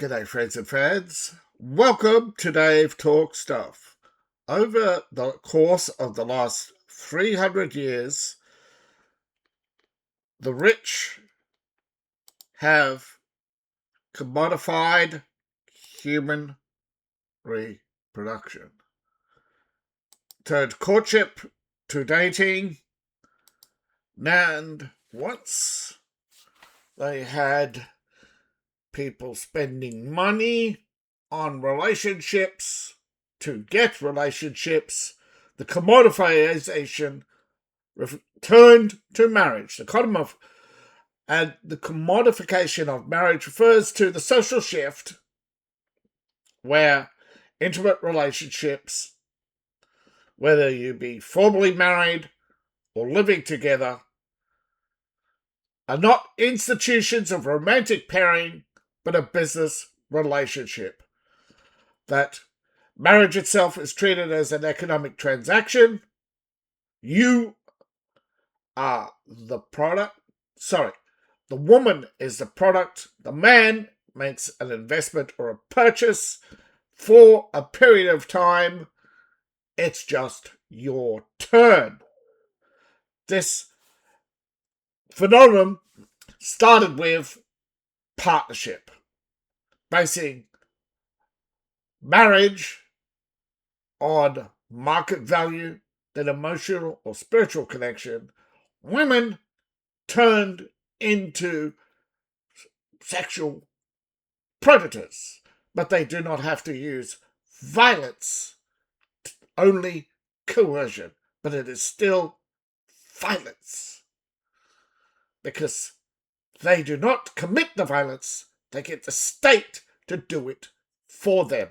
G'day friends and fans. Welcome to Dave Talk Stuff. Over the course of the last 300 years, the rich have commodified human reproduction. Turned courtship to dating, and once they had people spending money on relationships to get relationships, the commodification returned to marriage. And the commodification of marriage refers to the social shift where intimate relationships, whether you be formally married or living together, are not institutions of romantic pairing, but a business relationship. That marriage itself is treated as an economic transaction. You are the product. The woman is the product. The man makes an investment or a purchase for a period of time. It's just your turn. This phenomenon started with partnership, basing marriage on market value, then emotional or spiritual connection. Women turned into sexual predators, but they do not have to use violence, only coercion, but it is still violence because they do not commit the violence. They get the state to do it for them.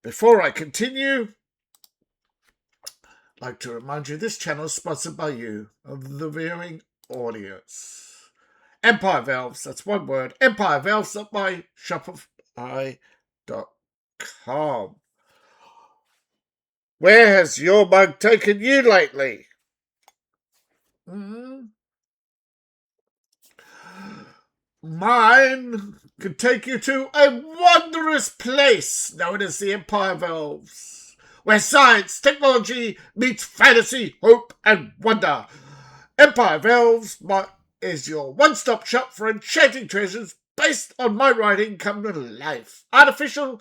Before I continue, I'd like to remind you this channel is sponsored by you, the viewing audience. Empire Valves, that's one word, Empire Valves at my Shopify.com. Where has your mug taken you lately? Mine could take you to a wondrous place known as the Empire Valves, where science, technology meets fantasy, hope, and wonder. Empire Valves is your one-stop shop for enchanting treasures based on my writing come to life. Artificial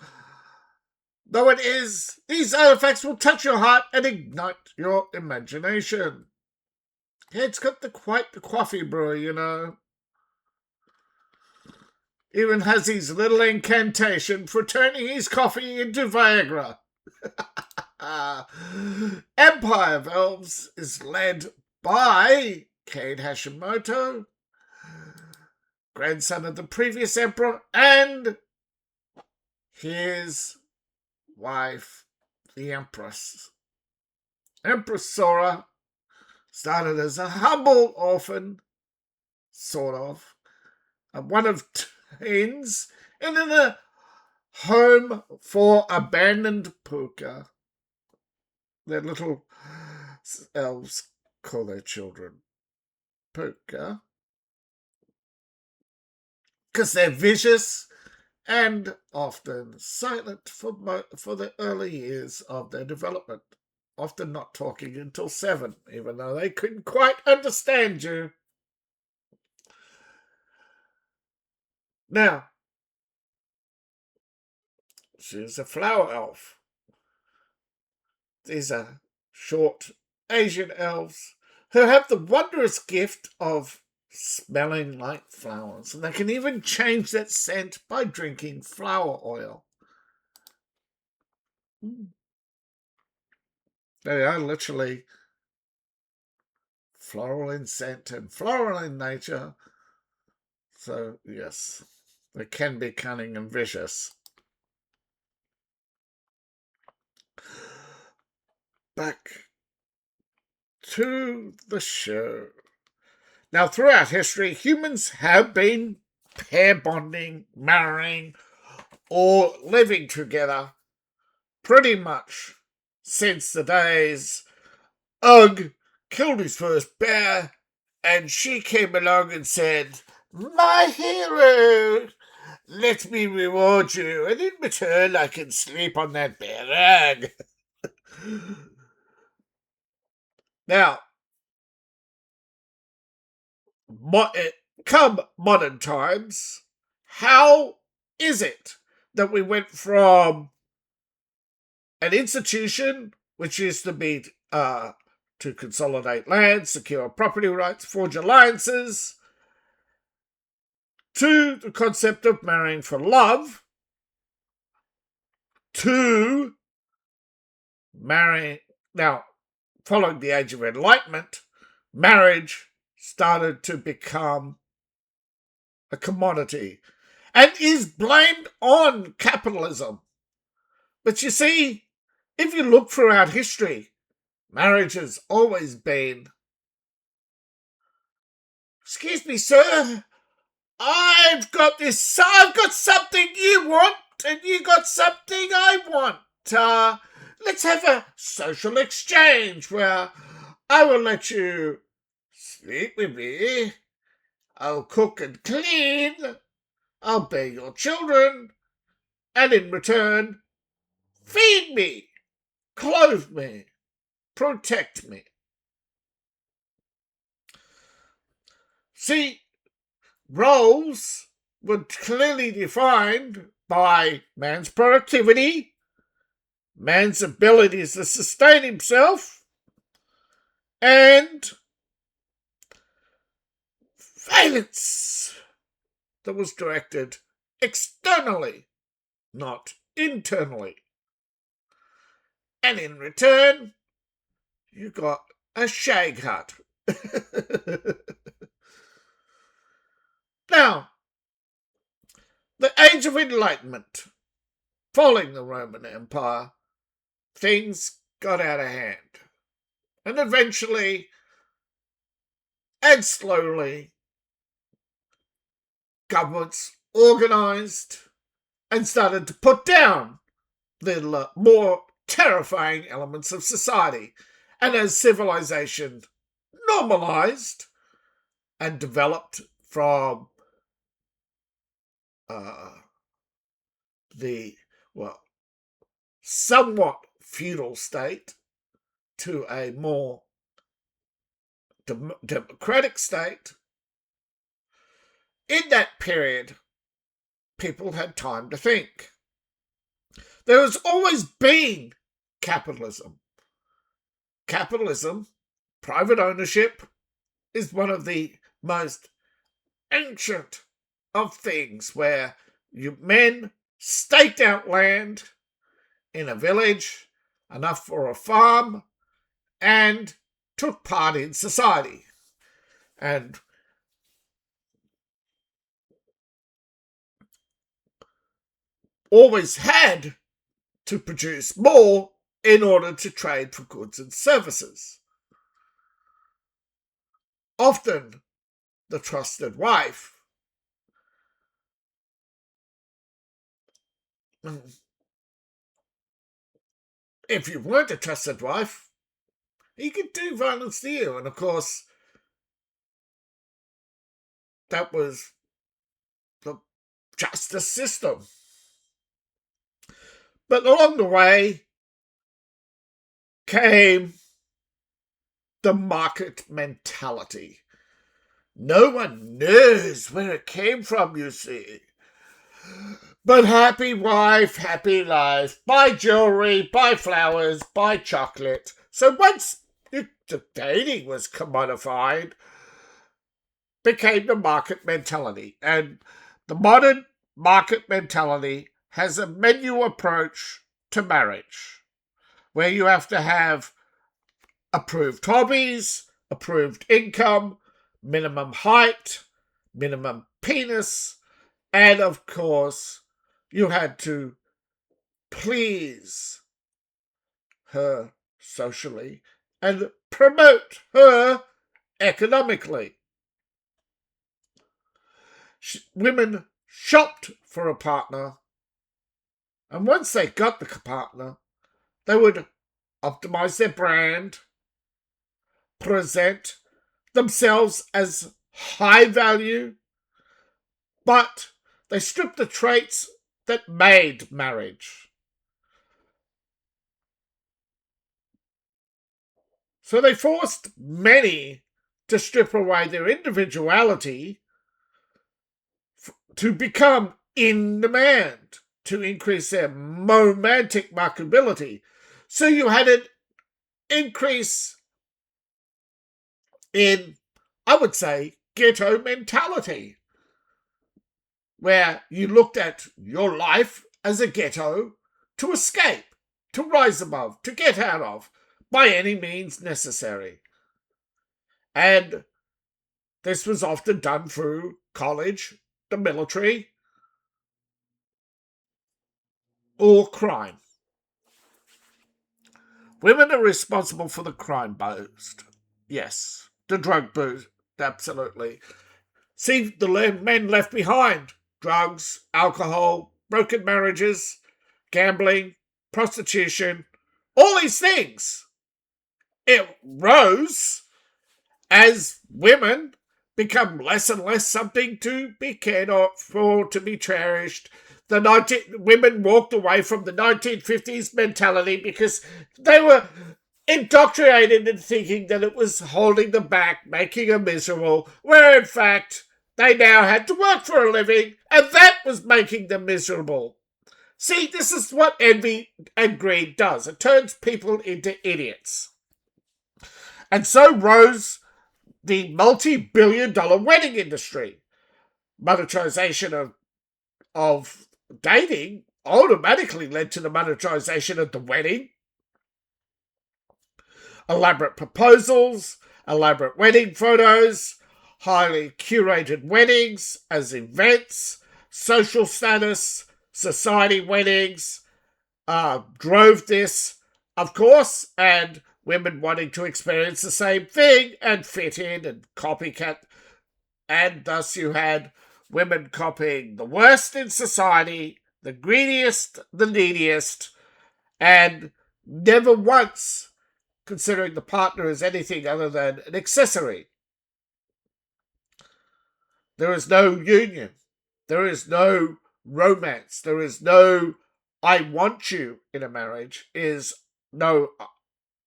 though it is, these artifacts will touch your heart and ignite your imagination. It's got quite the coffee brewer, you know. Even has his little incantation for turning his coffee into Viagra. Empire Valves is led by Kade Hashimoto, grandson of the previous emperor, and his wife, the Empress. Empress Sora started as a humble orphan, sort of, one of teens, and in a home for abandoned puka. Their little elves call their children puka because they're vicious and often silent for the early years of their development, often not talking until 7, even though they couldn't quite understand you. Now, she's a flower elf. These are short Asian elves who have the wondrous gift of smelling like flowers, and they can even change that scent by drinking flower oil. They are literally floral in scent and floral in nature. So, yes, they can be cunning and vicious. Back to the show. Now, throughout history, humans have been pair bonding, marrying, or living together pretty much since the days Ugg killed his first bear and she came along and said, My hero, let me reward you, and in return I can sleep on that bare rag. Now, come modern times, how is it that we went from an institution which used to be to consolidate land, secure property rights, forge alliances, to the concept of marrying for love, to marrying. Now, following the Age of Enlightenment, marriage started to become a commodity and is blamed on capitalism. But you see, if you look throughout history, marriage has always been, excuse me, sir, I've got something you want, and you got something I want. Let's have a social exchange where I will let you sleep with me, I'll cook and clean, I'll bear your children, and in return, feed me, clothe me, protect me. See, roles were clearly defined by man's productivity, man's abilities to sustain himself, and violence that was directed externally, not internally. And in return, you got a shag hut. Now, the Age of Enlightenment, following the Roman Empire, things got out of hand. And eventually, and slowly, governments organised and started to put down the more terrifying elements of society. And as civilization normalised and developed from the, somewhat feudal state to a more democratic state, in that period, people had time to think. There has always been capitalism. Capitalism, private ownership, is one of the most ancient of things where men staked out land in a village, enough for a farm, and took part in society. And always had to produce more in order to trade for goods and services. Often, the trusted wife if you weren't a trusted wife, he could do violence to you. And of course, that was the justice system. But along the way came the market mentality. No one knows where it came from, you see. But happy wife, happy life. Buy jewelry, buy flowers, buy chocolate. So once the dating was commodified, became the market mentality. And the modern market mentality has a menu approach to marriage, where you have to have approved hobbies, approved income, minimum height, minimum penis, and of course, you had to please her socially and promote her economically. Women shopped for a partner, and once they got the partner, they would optimize their brand, present themselves as high value, but they stripped the traits that made marriage. So they forced many to strip away their individuality to become in demand, to increase their romantic marketability. So you had an increase in, I would say, ghetto mentality, where you looked at your life as a ghetto to escape, to rise above, to get out of, by any means necessary. And this was often done through college, the military, or crime. Women are responsible for the crime boost. Yes. The drug boost. Absolutely. See the men left behind. Drugs, alcohol, broken marriages, gambling, prostitution, all these things. It rose as women become less and less something to be cared for, to be cherished. Women walked away from the 1950s mentality because they were indoctrinated in thinking that it was holding them back, making them miserable, where in fact they now had to work for a living, and that was making them miserable. See, this is what envy and greed does. It turns people into idiots. And so rose the multi-billion-dollar wedding industry. Monetization of dating automatically led to the monetization of the wedding. Elaborate proposals, elaborate wedding photos, highly curated weddings as events, social status, society weddings drove this, of course, and women wanting to experience the same thing and fit in and copycat. And thus you had women copying the worst in society, the greediest, the neediest, and never once considering the partner as anything other than an accessory. There is no union. There is no romance. There is no I want you in a marriage. It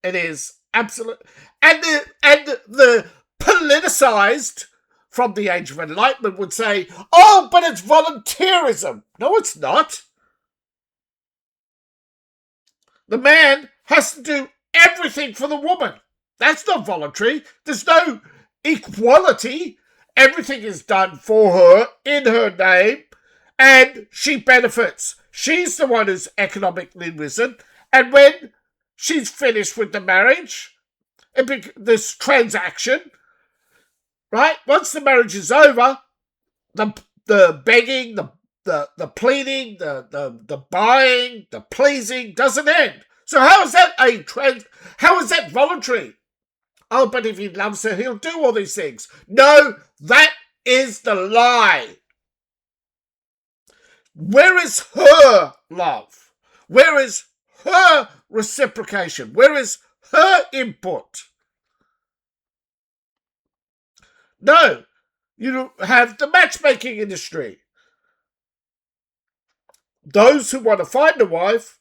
is absolute. And the politicized from the Age of Enlightenment would say, oh, but it's volunteerism. No, it's not. The man has to do everything for the woman. That's not voluntary. There's no equality. Everything is done for her in her name, and she benefits. She's the one who's economically risen, and when she's finished with the marriage, this transaction, right? Once the marriage is over, the begging, the pleading, the buying, the pleasing doesn't end. So how is that how is that voluntary? Oh, but if he loves her, he'll do all these things. No, that is the lie. Where is her love? Where is her reciprocation? Where is her input? No, you have the matchmaking industry. Those who want to find a wife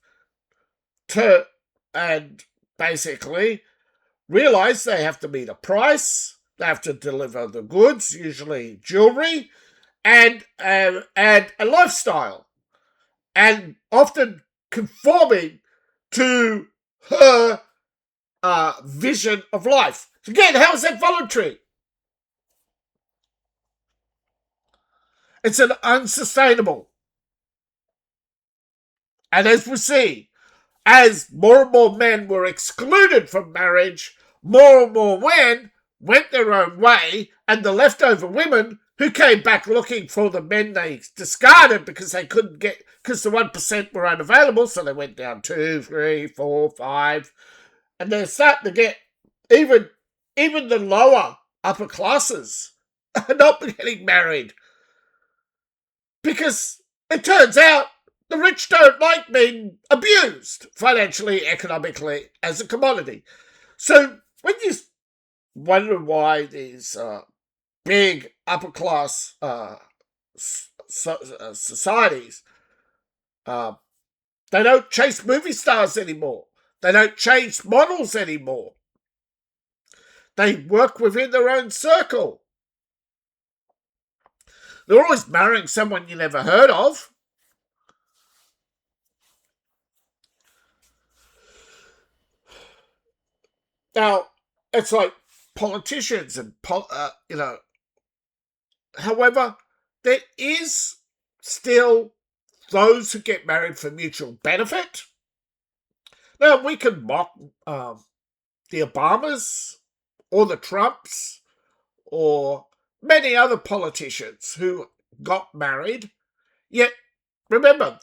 and basically realize they have to meet a price, they have to deliver the goods, usually jewelry, and a lifestyle, and often conforming to her vision of life. Again, how is that voluntary? It's an unsustainable. And as we see, as more and more men were excluded from marriage, more and more men went their own way, and the leftover women who came back looking for the men they discarded because they couldn't get, because the 1% were unavailable, so they went down 2, 3, 4, 5, and they're starting to get even the lower upper classes are not getting married because it turns out the rich don't like being abused financially, economically, as a commodity. So when you wonder why these big upper class societies. They don't chase movie stars anymore. They don't chase models anymore. They work within their own circle. They're always marrying someone you never heard of. Now, it's like politicians and, however, there is still those who get married for mutual benefit. Now, we can mock the Obamas or the Trumps or many other politicians who got married. Yet, remember,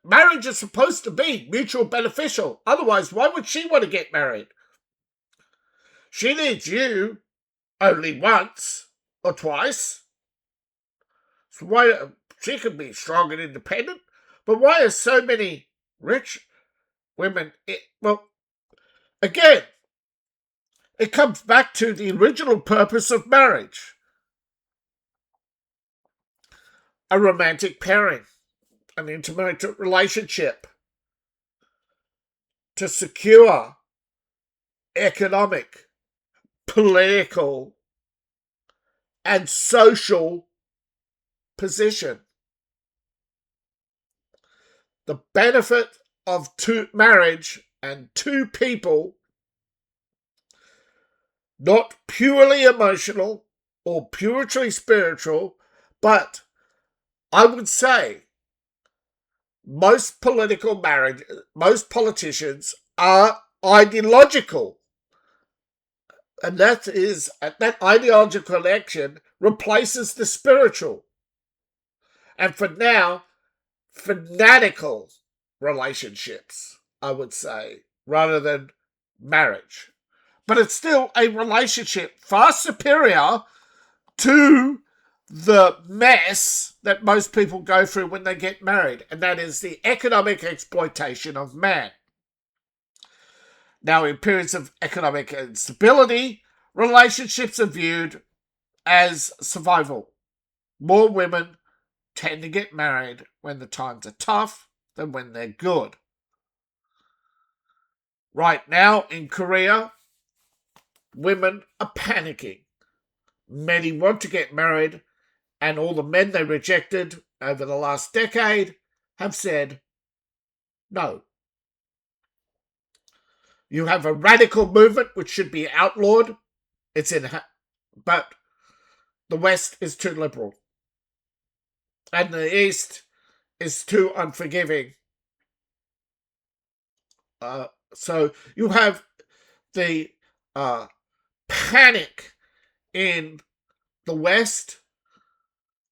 marriage is supposed to be mutual beneficial. Otherwise, why would she want to get married? She needs you only once or twice. So why she can be strong and independent, but why are so many rich women? Again, it comes back to the original purpose of marriage: a romantic pairing, an intimate relationship to secure economic, political, and social position. The benefit of marriage and two people, not purely emotional or purely spiritual, but I would say most politicians are ideological. And that ideological connection replaces the spiritual. And for now, fanatical relationships, I would say, rather than marriage. But it's still a relationship far superior to the mess that most people go through when they get married, and that is the economic exploitation of man. Now, in periods of economic instability, relationships are viewed as survival. More women tend to get married when the times are tough than when they're good. Right now in Korea, women are panicking. Many want to get married, and all the men they rejected over the last decade have said no. You have a radical movement which should be outlawed. But the West is too liberal, and the East is too unforgiving. So you have the panic in the West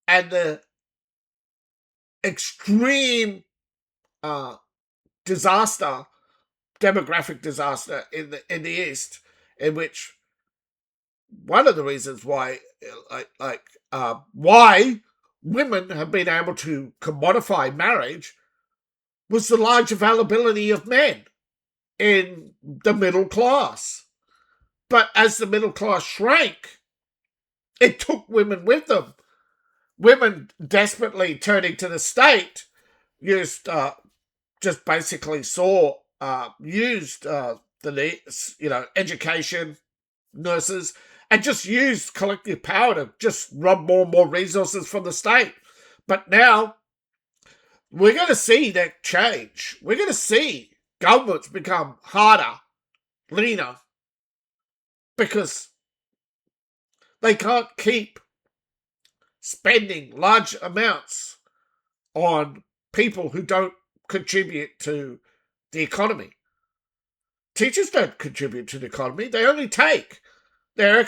and the extreme demographic disaster in the East, in which one of the reasons why women have been able to commodify marriage was the large availability of men in the middle class. But as the middle class shrank, it took women with them. Women desperately turning to the state used education, nurses, and just used collective power to just rub more and more resources from the state. But now we're going to see that change. We're going to see governments become harder, leaner, because they can't keep spending large amounts on people who don't contribute to the economy. Teachers don't contribute to the economy. They only take. They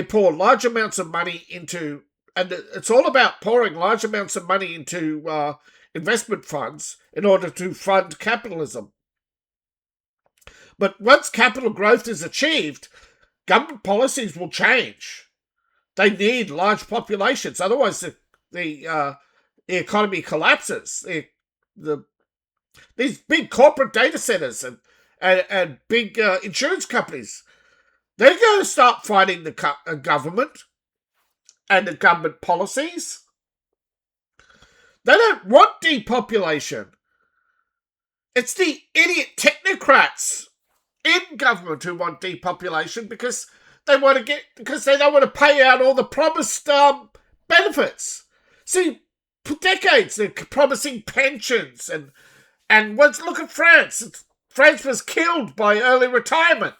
pour large amounts of money into, and it's all about pouring large amounts of money into investment funds in order to fund capitalism. But once capital growth is achieved, government policies will change. They need large populations, otherwise the economy collapses. These big corporate data centers and big insurance companies, they're going to start fighting the government, and the government policies. They don't want depopulation. It's the idiot technocrats in government who want depopulation because they don't want to pay out all the promised benefits. See, for decades they're promising pensions and look at France. France was killed by early retirement.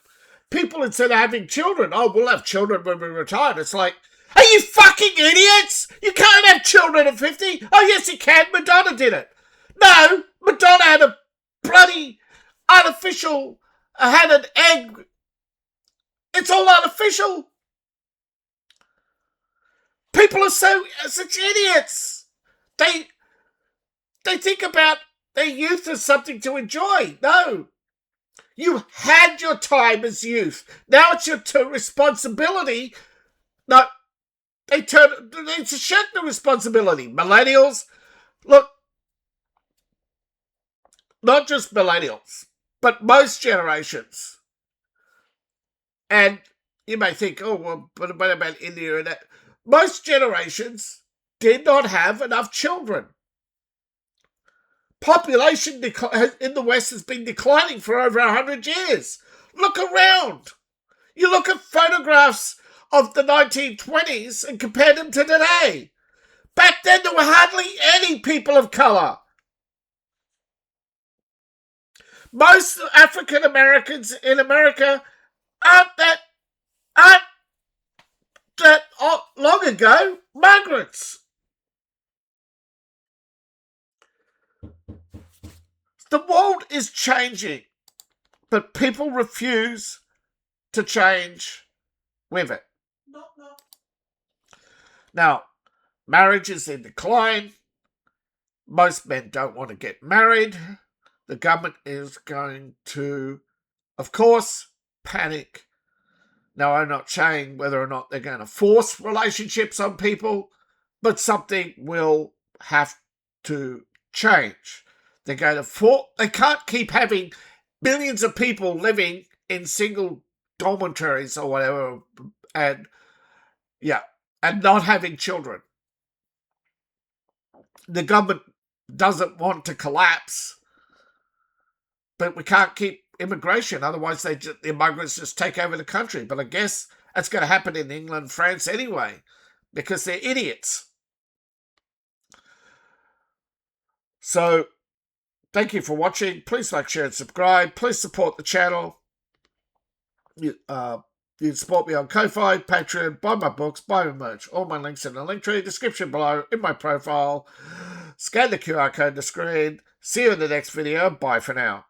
People, instead of having children, we'll have children when we retire. It's like, are you fucking idiots? You can't have children at 50. Oh, yes, you can. Madonna did it. No, Madonna had a bloody artificial, had an egg. It's all artificial. People are such idiots. They think about their youth as something to enjoy. No. You had your time as youth. Now it's your responsibility. No, they shirk the responsibility. Millennials, look, not just millennials, but most generations. And you may think, but what about India and that? Most generations did not have enough children. Population in the West has been declining for over 100 years. Look around. You look at photographs of the 1920s and compare them to today. Back then, there were hardly any people of colour. Most African Americans in America aren't that long ago migrants. The world is changing, but people refuse to change with it. No. Now, marriage is in decline. Most men don't want to get married. The government is going to, of course, panic. Now, I'm not saying whether or not they're going to force relationships on people, but something will have to change. They're going to they can't keep having billions of people living in single dormitories or whatever, and not having children. The government doesn't want to collapse, but we can't keep immigration. Otherwise, the migrants just take over the country. But I guess that's going to happen in England, France anyway, because they're idiots. So, thank you for watching. Please like, share, and subscribe. Please support the channel. You can support me on Ko-Fi, Patreon, buy my books, buy my merch. All my links in the link tree, description below, in my profile. Scan the QR code on the screen. See you in the next video. Bye for now.